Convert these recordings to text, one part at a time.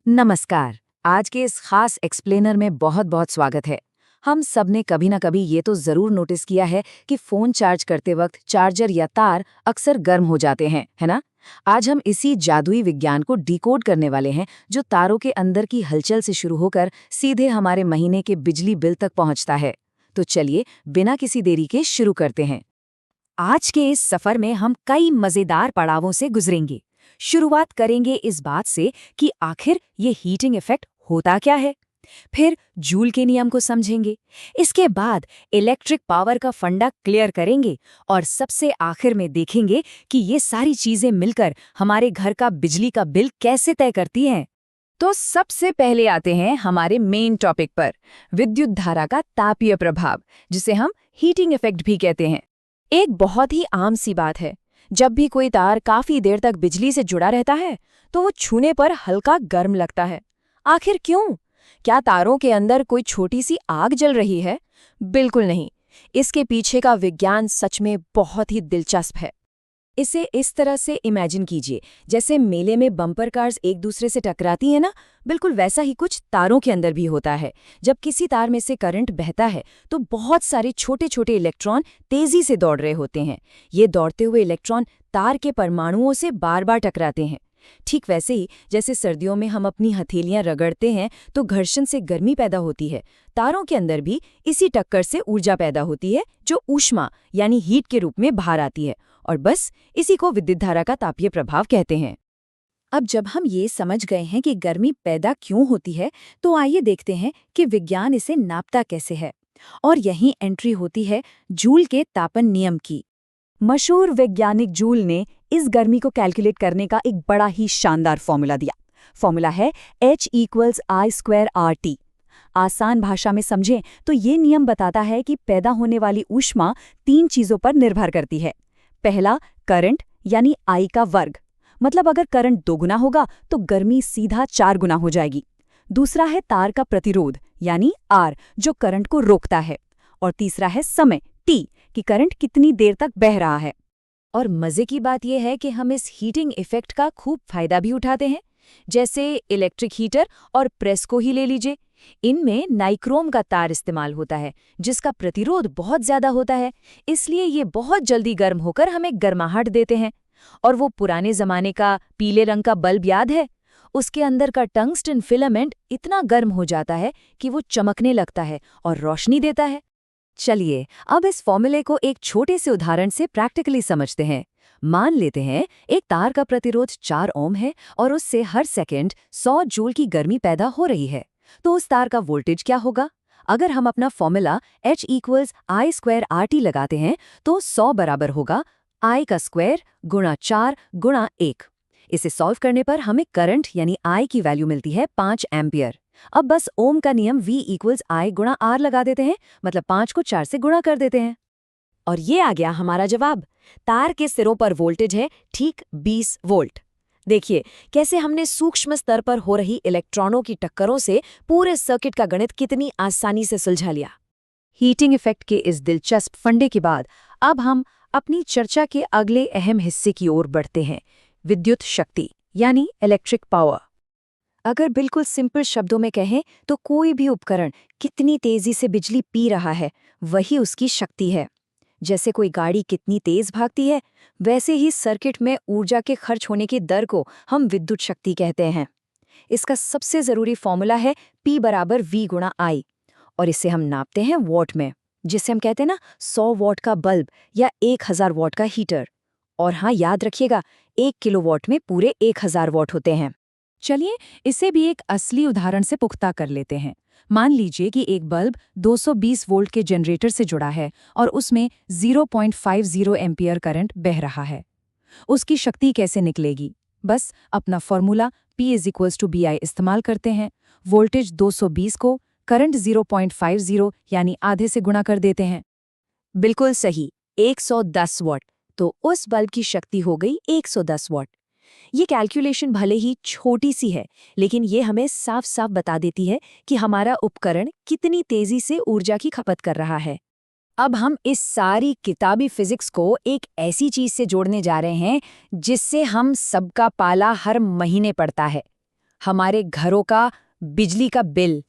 नमस्कार। आज के इस खास एक्सप्लेनर में बहुत बहुत स्वागत है। हम सब ने कभी ना कभी ये तो ज़रूर नोटिस किया है कि फ़ोन चार्ज करते वक्त चार्जर या तार अक्सर गर्म हो जाते हैं, है ना? आज हम इसी जादुई विज्ञान को डिकोड करने वाले हैं, जो तारों के अंदर की हलचल से शुरू होकर सीधे हमारे महीने के बिजली बिल तक पहुंचता है। तो चलिए, बिना किसी देरी के शुरू करते हैं। आज के इस सफर में हम कई मजेदार पड़ावों से गुजरेंगे। शुरुआत करेंगे इस बात से कि आखिर ये हीटिंग इफेक्ट होता क्या है। फिर जूल के नियम को समझेंगे। इसके बाद इलेक्ट्रिक पावर का फंडा क्लियर करेंगे और सबसे आखिर में देखेंगे कि ये सारी चीजें मिलकर हमारे घर का बिजली का बिल कैसे तय करती हैं। तो सबसे पहले आते हैं हमारे मेन टॉपिक पर, विद्युत धारा का तापीय प्रभाव, जिसे हम हीटिंग इफेक्ट भी कहते हैं। एक बहुत ही आम सी बात है, जब भी कोई तार काफी देर तक बिजली से जुड़ा रहता है तो वो छूने पर हल्का गर्म लगता है। आखिर क्यों? क्या तारों के अंदर कोई छोटी सी आग जल रही है? बिल्कुल नहीं। इसके पीछे का विज्ञान सच में बहुत ही दिलचस्प है। इसे इस तरह से इमेजिन कीजिए, जैसे मेले में बम्पर कार्स एक दूसरे से टकराती हैं ना, बिल्कुल वैसा ही कुछ तारों के अंदर भी होता है। जब किसी तार में से करंट बहता है तो बहुत सारे छोटे छोटे इलेक्ट्रॉन तेजी से दौड़ रहे होते हैं। ये दौड़ते हुए इलेक्ट्रॉन तार के परमाणुओं से बार बार टकराते हैं। ठीक वैसे ही जैसे सर्दियों में हम अपनी हथेलियां रगड़ते हैं तो घर्षण से गर्मी पैदा होती है, तारों के अंदर भी इसी टक्कर से ऊर्जा पैदा होती है, जो ऊष्मा यानी हीट के रूप में बाहर आती है। और बस इसी को विद्युत धारा का तापीय प्रभाव कहते हैं। अब जब हम ये समझ गए हैं कि गर्मी पैदा क्यों होती है, तो आइए देखते हैं कि विज्ञान इसे नापता कैसे है। और यहीं एंट्री होती है जूल के तापन नियम की। मशहूर वैज्ञानिक जूल ने इस गर्मी को कैलकुलेट करने का एक बड़ा ही शानदार फॉर्मूला दिया। फॉर्मूला है H=I²RT। आसान भाषा में समझें तो ये नियम बताता है कि पैदा होने वाली ऊष्मा 3 चीजों पर निर्भर करती है। पहला, करंट यानी I का वर्ग, मतलब अगर करंट 2 गुना होगा तो गर्मी सीधा 4 गुना हो जाएगी। दूसरा है तार का प्रतिरोध यानी R, जो करंट को रोकता है। और तीसरा है समय T, कि करंट कितनी देर तक बह रहा है। और मजे की बात यह है कि हम इस हीटिंग इफेक्ट का खूब फायदा भी उठाते हैं। जैसे इलेक्ट्रिक हीटर और प्रेस को ही ले लीजिए। इनमें नाइक्रोम का तार इस्तेमाल होता है, जिसका प्रतिरोध बहुत ज्यादा होता है, इसलिए ये बहुत जल्दी गर्म होकर हमें गर्माहट देते हैं। और वो पुराने जमाने का पीले रंग का बल्ब याद है? उसके अंदर का टंगस्टन फिलामेंट इतना गर्म हो जाता है कि वो चमकने लगता है और रोशनी देता है। चलिए, अब इस फॉर्मूले को एक छोटे से उदाहरण से प्रैक्टिकली समझते हैं। मान लेते हैं एक तार का प्रतिरोध 4 ओम है और उससे हर सेकंड 100 जूल की गर्मी पैदा हो रही है। तो उस तार का वोल्टेज क्या होगा? अगर हम अपना फॉर्मूला H=I²RT लगाते हैं तो 100 बराबर होगा I का स्क्वायर गुणा 4 गुणा 1। इसे सॉल्व करने पर हमें करंट यानी I की वैल्यू मिलती है 5 एम्पियर। अब बस ओम का नियम V=I गुणा R लगा देते हैं, मतलब 5 को 4 से गुणा कर देते हैं। और ये आ गया हमारा जवाब। तार के सिरों पर वोल्टेज है ठीक 20 वोल्ट। देखिए कैसे हमने सूक्ष्म स्तर पर हो रही इलेक्ट्रॉनों की टक्करों से पूरे सर्किट का गणित कितनी आसानी से सुलझा लिया। हीटिंग इफेक्ट के इस दिलचस्प फंडे के बाद अब हम अपनी चर्चा के अगले अहम हिस्से की ओर बढ़ते हैं, विद्युत शक्ति यानी इलेक्ट्रिक पावर। अगर बिल्कुल सिंपल शब्दों में कहें तो कोई भी उपकरण कितनी तेजी से बिजली पी रहा है, वही उसकी शक्ति है। जैसे कोई गाड़ी कितनी तेज भागती है, वैसे ही सर्किट में ऊर्जा के खर्च होने की दर को हम विद्युत शक्ति कहते हैं। इसका सबसे जरूरी फॉर्मूला है P बराबर V गुणा I, और इसे हम नापते हैं वॉट में, जिसे हम कहते हैं ना 100 वॉट का बल्ब या 1000 वॉट का हीटर। और हाँ, याद रखिएगा 1 किलोवाट में पूरे 1000 वॉट होते हैं। चलिए इसे भी एक असली उदाहरण से पुख्ता कर लेते हैं। मान लीजिए कि एक बल्ब 220 वोल्ट के जनरेटर से जुड़ा है और उसमें 0.50 एम्पियर करंट बह रहा है। उसकी शक्ति कैसे निकलेगी? बस अपना फॉर्मूला P=BI इस्तेमाल करते हैं। वोल्टेज 220 को करंट 0.50 यानी आधे से गुणा कर देते हैं। बिल्कुल सही, 110 वॉट। तो उस बल्ब की शक्ति हो गई 110 वॉट। ये कैलकुलेशन भले ही छोटी सी है, लेकिन ये हमें साफ साफ बता देती है कि हमारा उपकरण कितनी तेजी से ऊर्जा की खपत कर रहा है। अब हम इस सारी किताबी फिजिक्स को एक ऐसी चीज से जोड़ने जा रहे हैं जिससे हम सबका पाला हर महीने पड़ता है, हमारे घरों का बिजली का बिल।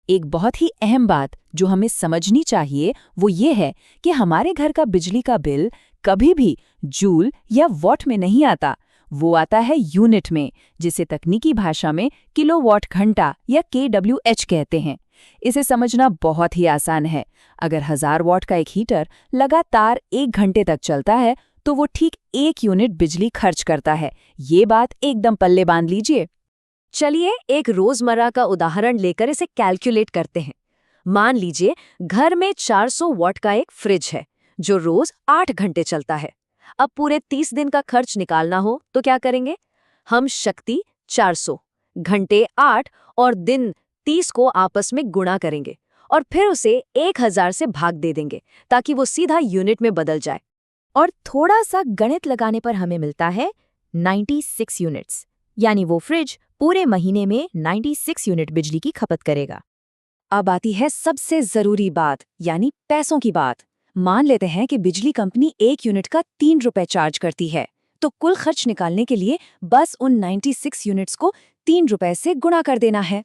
एक बहुत ही अहम बात जो हमें समझनी चाहिए वो ये है कि हमारे घर का बिजली का बिल कभी भी जूल या वॉट में नहीं आता। वो आता है यूनिट में, जिसे तकनीकी भाषा में किलोवाट घंटा या kWh कहते हैं। इसे समझना बहुत ही आसान है। अगर 1000 वॉट का एक हीटर लगातार 1 घंटे तक चलता है तो वो ठीक 1 यूनिट बिजली खर्च करता है। ये बात एकदम पल्ले बांध लीजिए। चलिए एक रोजमर्रा का उदाहरण लेकर इसे कैलकुलेट करते हैं। मान लीजिए घर में 400 वॉट का एक फ्रिज है जो रोज 8 घंटे चलता है। अब पूरे 30 दिन का खर्च निकालना हो तो क्या करेंगे? हम शक्ति 400, घंटे 8 और दिन 30 को आपस में गुणा करेंगे और फिर उसे 1000 से भाग दे देंगे ताकि वो सीधा यूनिट में बदल जाए। और थोड़ा सा गणित लगाने पर हमें मिलता है 96 यूनिट्स, यानी वो फ्रिज पूरे महीने में 96 यूनिट बिजली की खपत करेगा। अब आती है सबसे जरूरी बात, यानी पैसों की बात। मान लेते हैं कि बिजली कंपनी 1 यूनिट का 3 रुपए चार्ज करती है, तो कुल खर्च निकालने के लिए बस उन 96 यूनिट्स को 3 रुपए से गुणा कर देना है।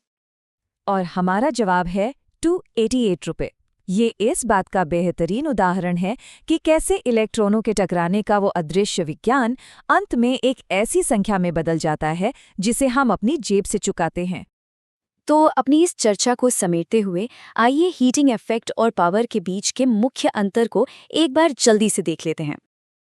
और हमारा जवाब है 288 रुपए। ये इस बात का बेहतरीन उदाहरण है कि कैसे इलेक्ट्रॉनों के टकराने का वो अदृश्य विज्ञान अंत में एक ऐसी संख्या में बदल जाता है जिसे हम अपनी जेब से चुकाते हैं। तो अपनी इस चर्चा को समेटते हुए आइए हीटिंग इफेक्ट और पावर के बीच के मुख्य अंतर को एक बार जल्दी से देख लेते हैं।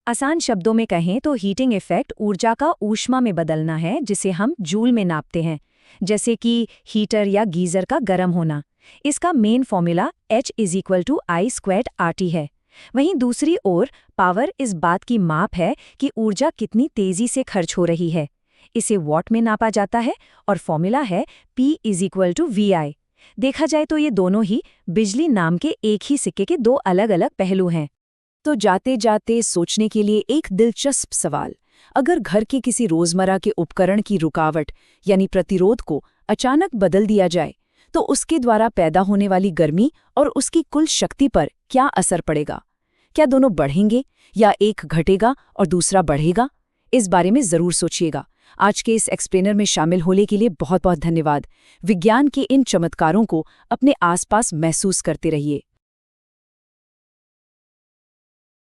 आसान शब्दों में कहें तो हीटिंग इफेक्ट ऊर्जा का ऊष्मा में बदलना है, जिसे हम जूल में नापते हैं, जैसे कि हीटर या गीजर का गर्म होना। इसका मेन फॉर्मूला H=I²RT है। वहीं दूसरी ओर पावर इस बात की माप है कि ऊर्जा कितनी तेजी से खर्च हो रही है। इसे वॉट में नापा जाता है और फॉर्मूला है P=VI। देखा जाए तो ये दोनों ही बिजली नाम के एक ही सिक्के के दो अलग अलग पहलू हैं। तो जाते जाते सोचने के लिए एक दिलचस्प सवाल, अगर घर के किसी रोजमर्रा के उपकरण की रुकावट यानी प्रतिरोध को अचानक बदल दिया जाए तो उसके द्वारा पैदा होने वाली गर्मी और उसकी कुल शक्ति पर क्या असर पड़ेगा? क्या दोनों बढ़ेंगे या एक घटेगा और दूसरा बढ़ेगा? इस बारे में जरूर सोचिएगा। आज के इस एक्सप्लेनर में शामिल होने के लिए बहुत बहुत धन्यवाद। विज्ञान के इन चमत्कारों को अपने आसपास महसूस करते रहिए।